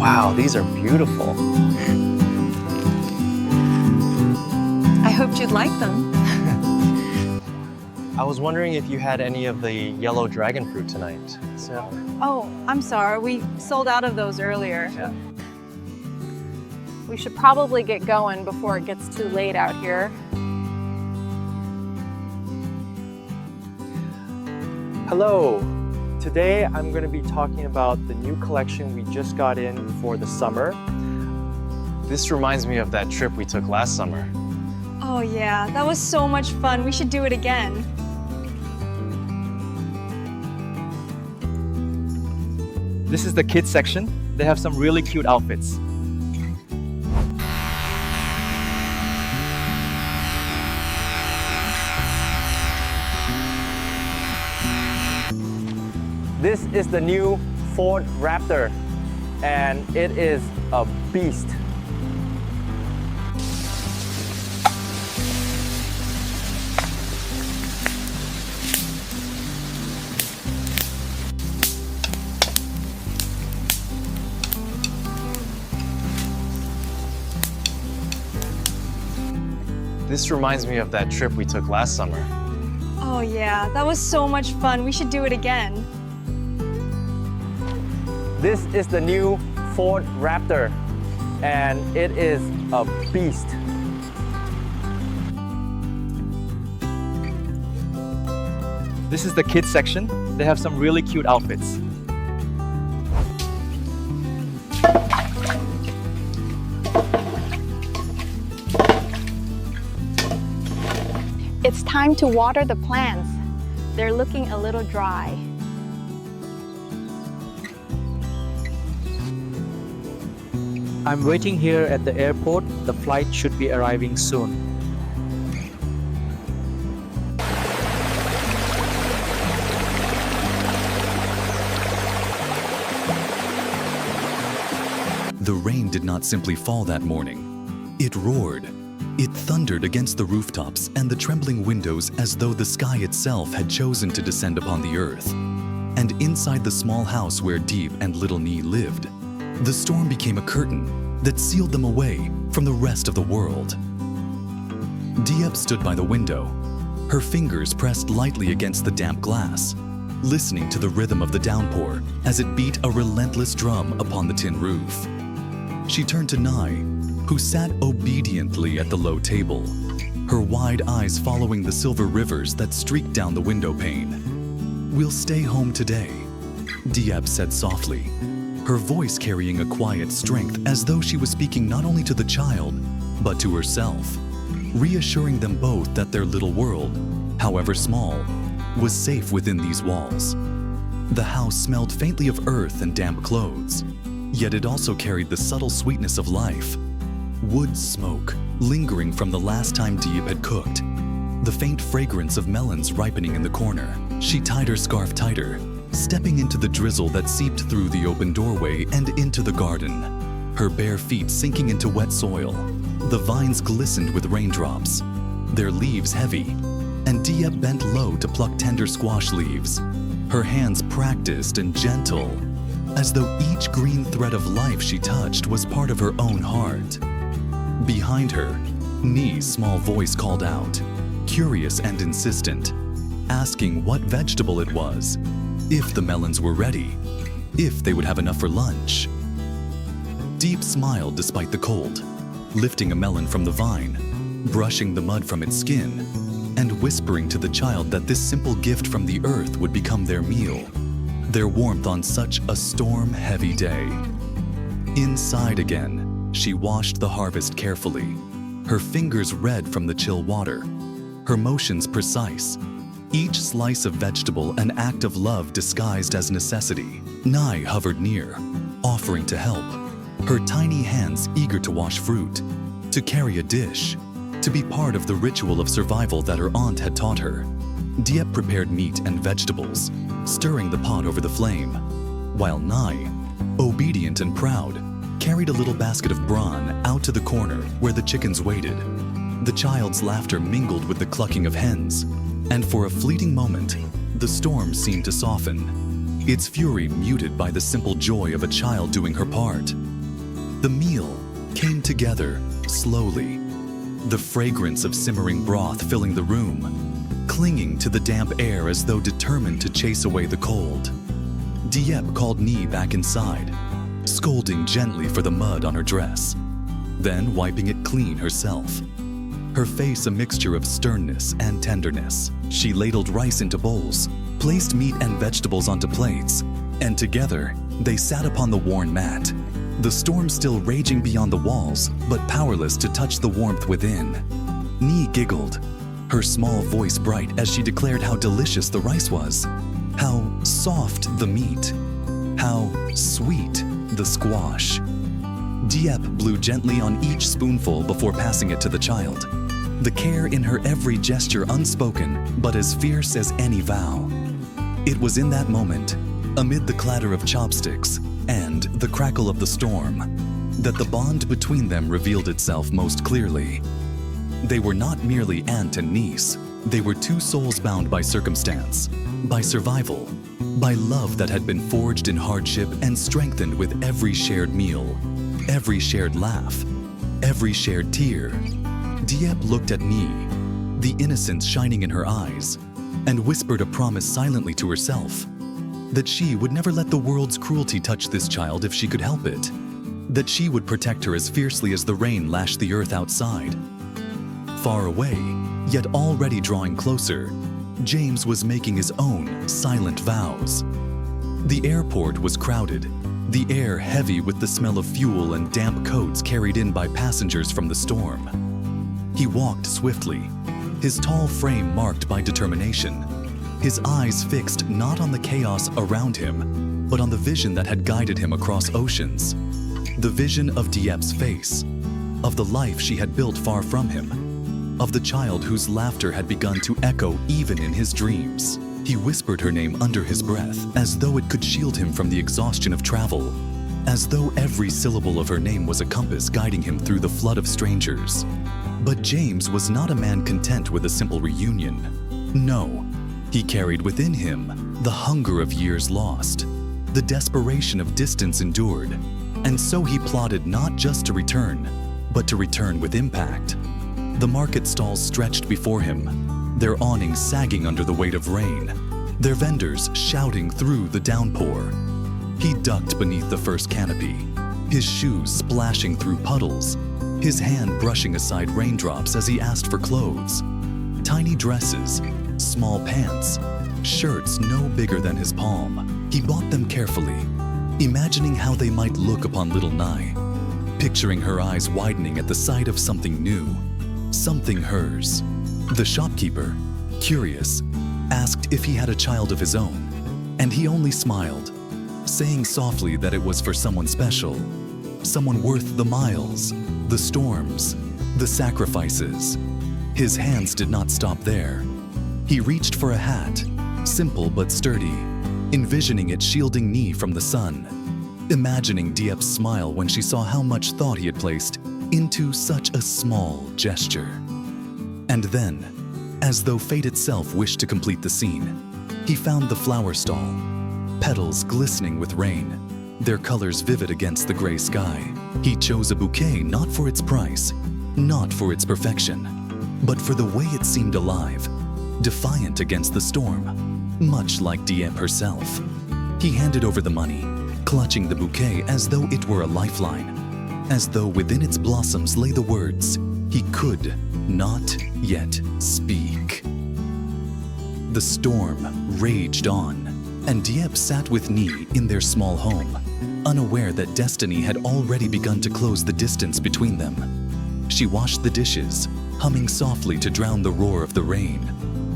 Wow, these are beautiful. I hoped you'd like them. I was wondering if you had any of the yellow dragon fruit tonight. Oh, I'm sorry. We sold out of those earlier. Yeah. We should probably get going before it gets too late out here. Hello. Today I'm going to be talking about the new collection we just got in for the summer. This reminds me of that trip we took last summer. Oh yeah, that was so much fun. We should do it again. This is the kids section. They have some really cute outfits. This is the new Ford Raptor, and it is a beast. This reminds me of that trip we took last summer. Oh yeah, that was so much fun. We should do it again. This is the new Ford Raptor, and it is a beast. This is the kids section. They have some really cute outfits. It's time to water the plants. They're looking a little dry. I'm waiting here at the airport. The flight should be arriving soon. The rain did not simply fall that morning. It roared. It thundered against the rooftops and the trembling windows as though the sky itself had chosen to descend upon the earth. And inside the small house where Diep and little Ly lived, the storm became a curtain that sealed them away from the rest of the world. Diep stood by the window, her fingers pressed lightly against the damp glass, listening to the rhythm of the downpour as it beat a relentless drum upon the tin roof. She turned to Ly, who sat obediently at the low table, her wide eyes following the silver rivers that streaked down the window pane. "We'll stay home today," Diep said softly, her voice carrying a quiet strength as though she was speaking not only to the child, but to herself, reassuring them both that their little world, however small, was safe within these walls. The house smelled faintly of earth and damp clothes, yet it also carried the subtle sweetness of life. Wood smoke lingering from the last time Diep had cooked, the faint fragrance of melons ripening in the corner. She tied her scarf tighter, stepping into the drizzle that seeped through the open doorway and into the garden, her bare feet sinking into wet soil. The vines glistened with raindrops, their leaves heavy, and Diep bent low to pluck tender squash leaves, her hands practiced and gentle, as though each green thread of life she touched was part of her own heart. Behind her, Ny's small voice called out, curious and insistent, asking what vegetable it was, if the melons were ready, if they would have enough for lunch. Diep smiled despite the cold, lifting a melon from the vine, brushing the mud from its skin, and whispering to the child that this simple gift from the earth would become their meal, their warmth on such a storm-heavy day. Inside again, she washed the harvest carefully, her fingers red from the chill water, her motions precise, each slice of vegetable an act of love disguised as necessity. Ly hovered near, offering to help, her tiny hands eager to wash fruit, to carry a dish, to be part of the ritual of survival that her aunt had taught her. Diep prepared meat and vegetables, stirring the pot over the flame, while Ly, obedient and proud, carried a little basket of brawn out to the corner where the chickens waited. The child's laughter mingled with the clucking of hens, and for a fleeting moment, the storm seemed to soften, its fury muted by the simple joy of a child doing her part. The meal came together slowly, the fragrance of simmering broth filling the room, clinging to the damp air as though determined to chase away the cold. Diep called Ly back inside, scolding gently for the mud on her dress, then wiping it clean herself. Her face a mixture of sternness and tenderness. She ladled rice into bowls, placed meat and vegetables onto plates, and together they sat upon the worn mat, the storm still raging beyond the walls, but powerless to touch the warmth within. Ly giggled, her small voice bright as she declared how delicious the rice was, how soft the meat, how sweet the squash. Diep blew gently on each spoonful before passing it to the child, the care in her every gesture unspoken, but as fierce as any vow. It was in that moment, amid the clatter of chopsticks and the crackle of the storm, that the bond between them revealed itself most clearly. They were not merely aunt and niece. They were two souls bound by circumstance, by survival, by love that had been forged in hardship and strengthened with every shared meal, every shared laugh, every shared tear. Diep looked at Ly, the innocence shining in her eyes, and whispered a promise silently to herself, that she would never let the world's cruelty touch this child if she could help it, that she would protect her as fiercely as the rain lashed the earth outside. Far away, yet already drawing closer, James was making his own silent vows. The airport was crowded, the air heavy with the smell of fuel and damp coats carried in by passengers from the storm. He walked swiftly, his tall frame marked by determination, his eyes fixed not on the chaos around him, but on the vision that had guided him across oceans, the vision of Diep's face, of the life she had built far from him, of the child whose laughter had begun to echo even in his dreams. He whispered her name under his breath, as though it could shield him from the exhaustion of travel, as though every syllable of her name was a compass guiding him through the flood of strangers. But James was not a man content with a simple reunion. No, he carried within him the hunger of years lost, the desperation of distance endured, and so he plotted not just to return, but to return with impact. The market stalls stretched before him, their awnings sagging under the weight of rain, their vendors shouting through the downpour. He ducked beneath the first canopy, his shoes splashing through puddles, his hand brushing aside raindrops as he asked for clothes. Tiny dresses, small pants, shirts no bigger than his palm. He bought them carefully, imagining how they might look upon little Ly, picturing her eyes widening at the sight of something new, something hers. The shopkeeper, curious, asked if he had a child of his own, and he only smiled, saying softly that it was for someone special, someone worth the miles, the storms, the sacrifices. His hands did not stop there. He reached for a hat, simple but sturdy, envisioning it shielding Ly from the sun, imagining Diep's smile when she saw how much thought he had placed into such a small gesture. And then, as though fate itself wished to complete the scene, he found the flower stall, petals glistening with rain, their colors vivid against the gray sky. He chose a bouquet not for its price, not for its perfection, but for the way it seemed alive, defiant against the storm, much like Diep herself. He handed over the money, clutching the bouquet as though it were a lifeline, as though within its blossoms lay the words he could not yet speak. The storm raged on, and Diep sat with Ly in their small home, unaware that destiny had already begun to close the distance between them. She washed the dishes, humming softly to drown the roar of the rain,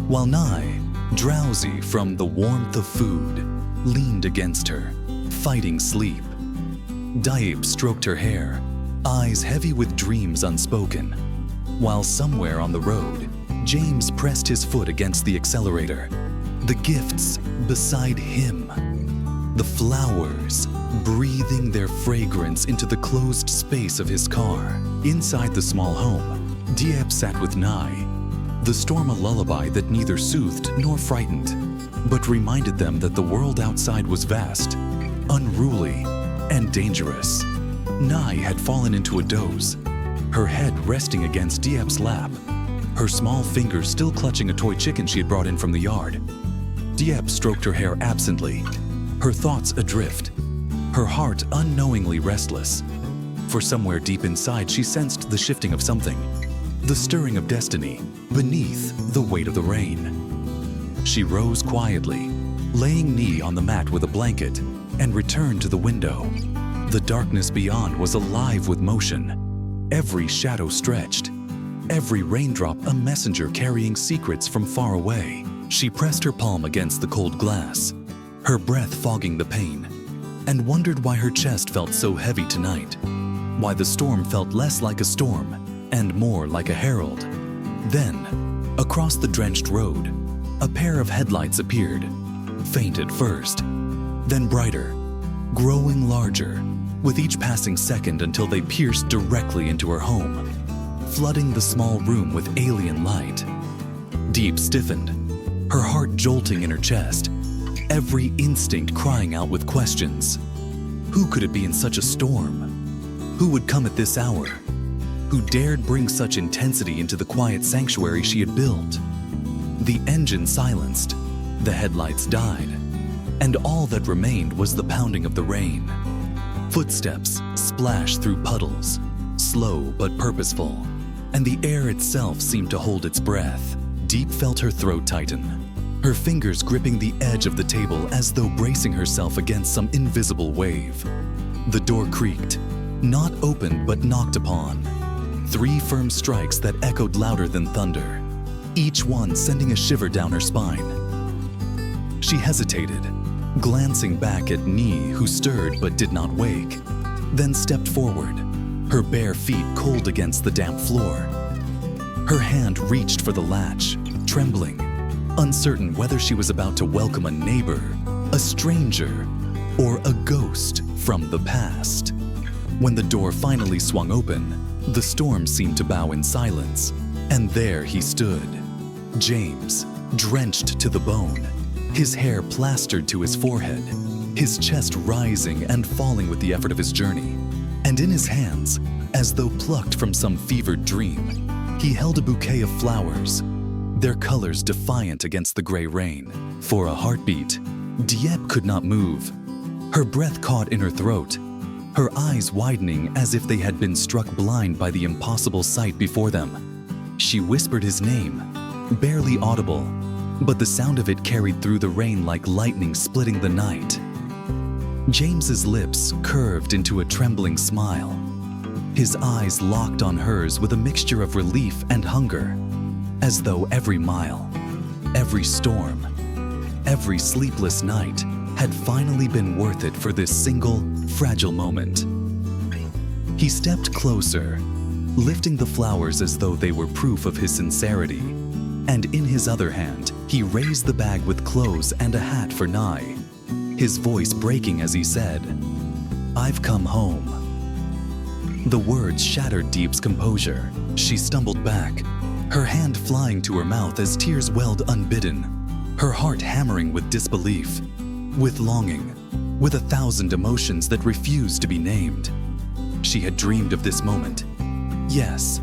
while Ly, drowsy from the warmth of food, leaned against her, fighting sleep. Diep stroked her hair, eyes heavy with dreams unspoken, while somewhere on the road, James pressed his foot against the accelerator. The gifts beside him, the flowers breathing their fragrance into the closed space of his car. Inside the small home, Diep sat with Ly, the storm a lullaby that neither soothed nor frightened, but reminded them that the world outside was vast, unruly, and dangerous. Ly had fallen into a doze, her head resting against Diep's lap, her small fingers still clutching a toy chicken she had brought in from the yard. Diep stroked her hair absently, her thoughts adrift, her heart unknowingly restless. For somewhere deep inside, she sensed the shifting of something, the stirring of destiny beneath the weight of the rain. She rose quietly, laying Ly on the mat with a blanket, and returned to the window. The darkness beyond was alive with motion, every shadow stretched, every raindrop a messenger carrying secrets from far away. She pressed her palm against the cold glass, her breath fogging the pain, and wondered why her chest felt so heavy tonight, why the storm felt less like a storm and more like a herald. Then, across the drenched road, a pair of headlights appeared, faint at first, then brighter, growing larger, with each passing second until they pierced directly into her home, flooding the small room with alien light. Diep stiffened, her heart jolting in her chest, every instinct crying out with questions. Who could it be in such a storm? Who would come at this hour? Who dared bring such intensity into the quiet sanctuary she had built? The engine silenced, the headlights died, and all that remained was the pounding of the rain. Footsteps splashed through puddles, slow but purposeful, and the air itself seemed to hold its breath. Diep felt her throat tighten, her fingers gripping the edge of the table as though bracing herself against some invisible wave. The door creaked, not opened but knocked upon. 3 firm strikes that echoed louder than thunder, each one sending a shiver down her spine. She hesitated, glancing back at Ly, who stirred but did not wake, then stepped forward, her bare feet cold against the damp floor. Her hand reached for the latch, trembling, uncertain whether she was about to welcome a neighbor, a stranger, or a ghost from the past. When the door finally swung open, the storm seemed to bow in silence, and there he stood, James, drenched to the bone, his hair plastered to his forehead, his chest rising and falling with the effort of his journey. And in his hands, as though plucked from some fevered dream, he held a bouquet of flowers, their colors defiant against the gray rain. For a heartbeat, Diep could not move. Her breath caught in her throat, her eyes widening as if they had been struck blind by the impossible sight before them. She whispered his name, barely audible, but the sound of it carried through the rain like lightning splitting the night. James's lips curved into a trembling smile, his eyes locked on hers with a mixture of relief and hunger, as though every mile, every storm, every sleepless night had finally been worth it for this single, fragile moment. He stepped closer, lifting the flowers as though they were proof of his sincerity, and in his other hand, he raised the bag with clothes and a hat for Ly, his voice breaking as he said, "I've come home." The words shattered Diep's composure. She stumbled back, her hand flying to her mouth as tears welled unbidden, her heart hammering with disbelief, with longing, with 1,000 emotions that refused to be named. She had dreamed of this moment. Yes,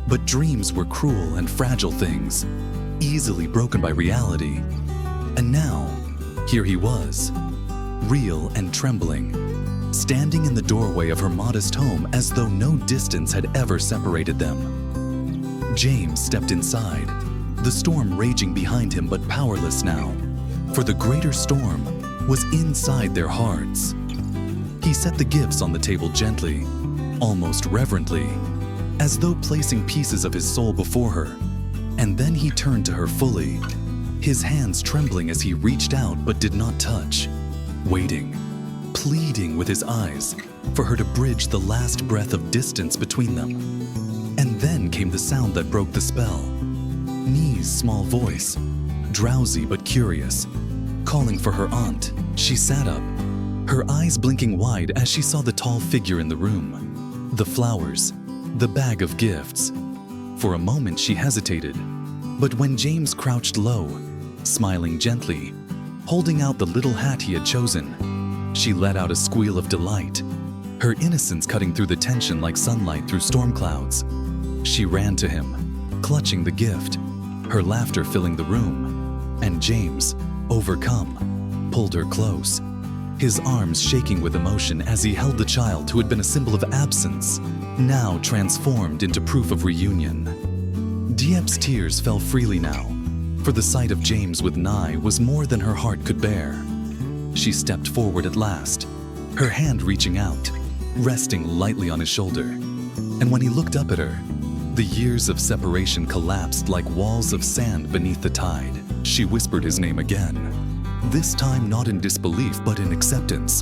but dreams were cruel and fragile things, easily broken by reality. And now, here he was, real and trembling, standing in the doorway of her modest home as though no distance had ever separated them. James stepped inside, the storm raging behind him but powerless now, for the greater storm was inside their hearts. He set the gifts on the table gently, almost reverently, as though placing pieces of his soul before her, and then he turned to her fully, his hands trembling as he reached out but did not touch, waiting, pleading with his eyes for her to bridge the last breath of distance between them. And then came the sound that broke the spell. Ly's small voice, drowsy but curious, calling for her aunt. She sat up, her eyes blinking wide as she saw the tall figure in the room, the flowers, the bag of gifts. For a moment she hesitated, but when James crouched low, smiling gently, holding out the little hat he had chosen, she let out a squeal of delight, her innocence cutting through the tension like sunlight through storm clouds. She ran to him, clutching the gift, her laughter filling the room, and James, overcome, pulled her close, his arms shaking with emotion as he held the child who had been a symbol of absence, now transformed into proof of reunion. Diep's tears fell freely now, for the sight of James with Ly was more than her heart could bear. She stepped forward at last, her hand reaching out, resting lightly on his shoulder. And when he looked up at her, the years of separation collapsed like walls of sand beneath the tide. She whispered his name again, this time not in disbelief but in acceptance.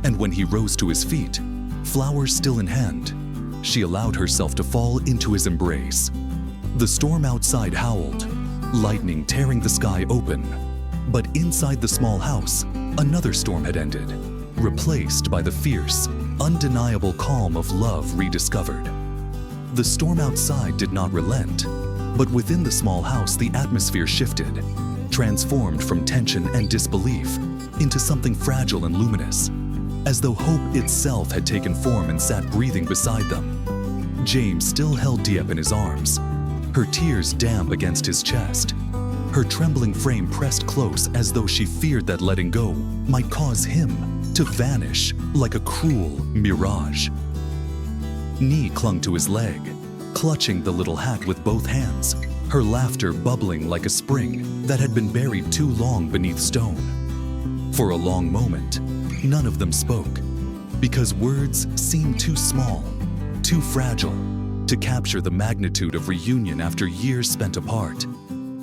And when he rose to his feet, flowers still in hand, she allowed herself to fall into his embrace. The storm outside howled, lightning tearing the sky open. But inside the small house, another storm had ended, replaced by the fierce, undeniable calm of love rediscovered. The storm outside did not relent, but within the small house the atmosphere shifted, transformed from tension and disbelief into something fragile and luminous, as though hope itself had taken form and sat breathing beside them. James still held Diep in his arms, her tears damp against his chest, her trembling frame pressed close as though she feared that letting go might cause him to vanish like a cruel mirage. Ly clung to his leg, clutching the little hat with both hands, her laughter bubbling like a spring that had been buried too long beneath stone. For a long moment, none of them spoke, because words seemed too small, too fragile, to capture the magnitude of reunion after years spent apart,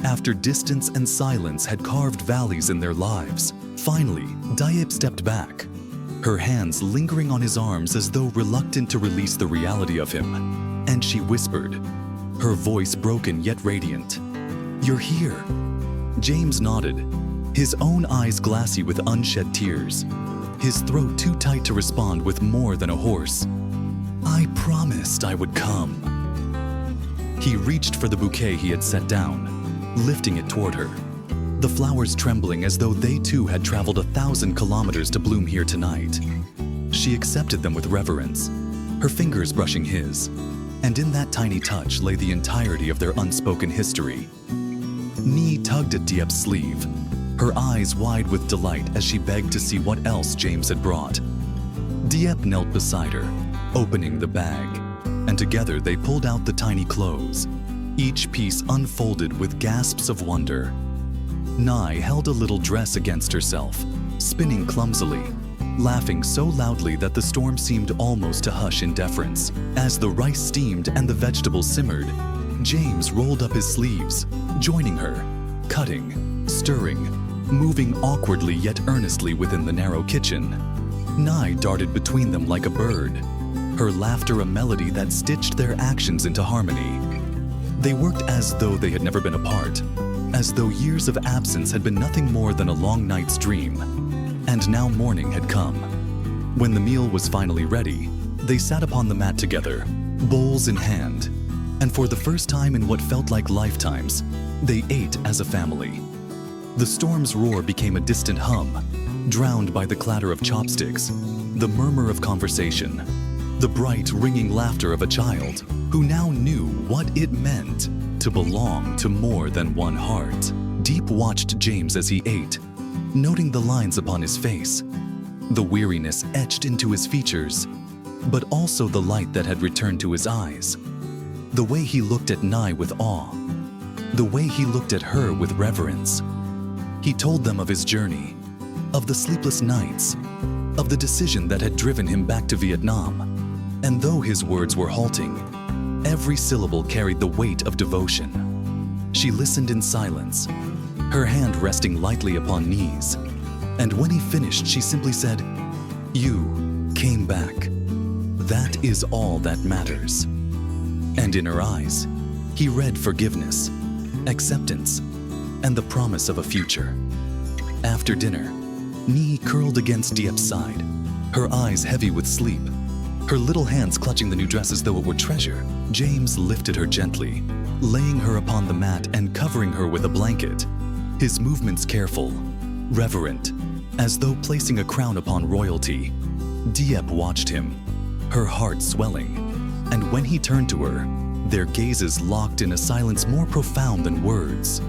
after distance and silence had carved valleys in their lives. Finally, Diep stepped back, her hands lingering on his arms as though reluctant to release the reality of him, and she whispered, her voice broken yet radiant, "You're here." James nodded, his own eyes glassy with unshed tears, his throat too tight to respond with more than a hoarse, "I promised I would come." He reached for the bouquet he had set down, lifting it toward her, the flowers trembling as though they too had traveled 1,000 kilometers to bloom here tonight. She accepted them with reverence, her fingers brushing his, and in that tiny touch lay the entirety of their unspoken history. Ly tugged at Diep's sleeve, her eyes wide with delight as she begged to see what else James had brought. Diep knelt beside her, opening the bag, and together they pulled out the tiny clothes, each piece unfolded with gasps of wonder. Ly held a little dress against herself, spinning clumsily, laughing so loudly that the storm seemed almost to hush in deference. As the rice steamed and the vegetables simmered, James rolled up his sleeves, joining her, cutting, stirring, moving awkwardly yet earnestly within the narrow kitchen. Ly darted between them like a bird, her laughter a melody that stitched their actions into harmony. They worked as though they had never been apart, as though years of absence had been nothing more than a long night's dream. And now morning had come. When the meal was finally ready, they sat upon the mat together, bowls in hand, and for the first time in what felt like lifetimes, they ate as a family. The storm's roar became a distant hum, drowned by the clatter of chopsticks, the murmur of conversation, the bright, ringing laughter of a child who now knew what it meant to belong to more than one heart. Diep watched James as he ate, noting the lines upon his face, the weariness etched into his features, but also the light that had returned to his eyes. The way he looked at Ly with awe, the way he looked at her with reverence. He told them of his journey, of the sleepless nights, of the decision that had driven him back to Vietnam. And though his words were halting, every syllable carried the weight of devotion. She listened in silence, her hand resting lightly upon Ly's. And when he finished, she simply said, "You came back. That is all that matters." And in her eyes, he read forgiveness, acceptance, and the promise of a future. After dinner, Ly curled against Diep's side, her eyes heavy with sleep, her little hands clutching the new dress as though it were treasure. James lifted her gently, laying her upon the mat and covering her with a blanket, his movements careful, reverent, as though placing a crown upon royalty. Diep watched him, her heart swelling. And when he turned to her, their gazes locked in a silence more profound than words.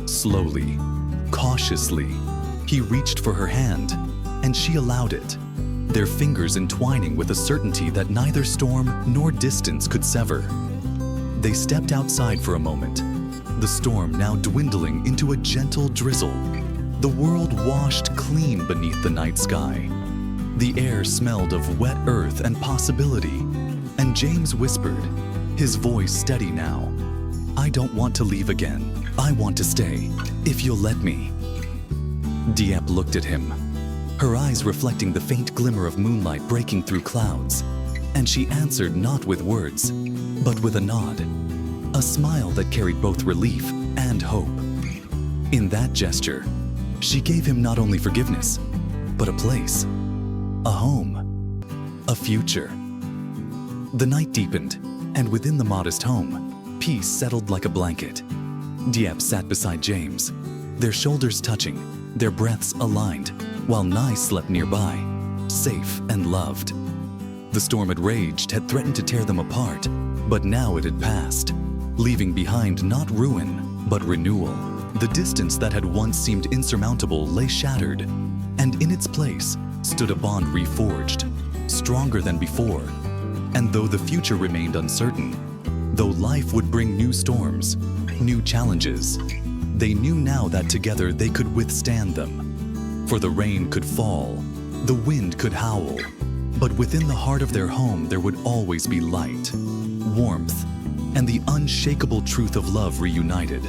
Slowly, cautiously, he reached for her hand, and she allowed it, their fingers entwining with a certainty that neither storm nor distance could sever. They stepped outside for a moment, the storm now dwindling into a gentle drizzle. The world washed clean beneath the night sky. The air smelled of wet earth and possibility, and James whispered, his voice steady now, "I don't want to leave again. I want to stay, if you'll let me." Diep looked at him, her eyes reflecting the faint glimmer of moonlight breaking through clouds, and she answered not with words, but with a nod, a smile that carried both relief and hope. In that gesture, she gave him not only forgiveness, but a place, a home, a future. The night deepened, and within the modest home, peace settled like a blanket. Diep sat beside James, their shoulders touching, their breaths aligned, while Nye slept nearby, safe and loved. The storm had raged, had threatened to tear them apart, but now it had passed, leaving behind not ruin, but renewal. The distance that had once seemed insurmountable lay shattered, and in its place stood a bond reforged, stronger than before. And though the future remained uncertain, though life would bring new storms, new challenges, they knew now that together they could withstand them. For the rain could fall, the wind could howl, but within the heart of their home there would always be light, warmth, and the unshakable truth of love reunited.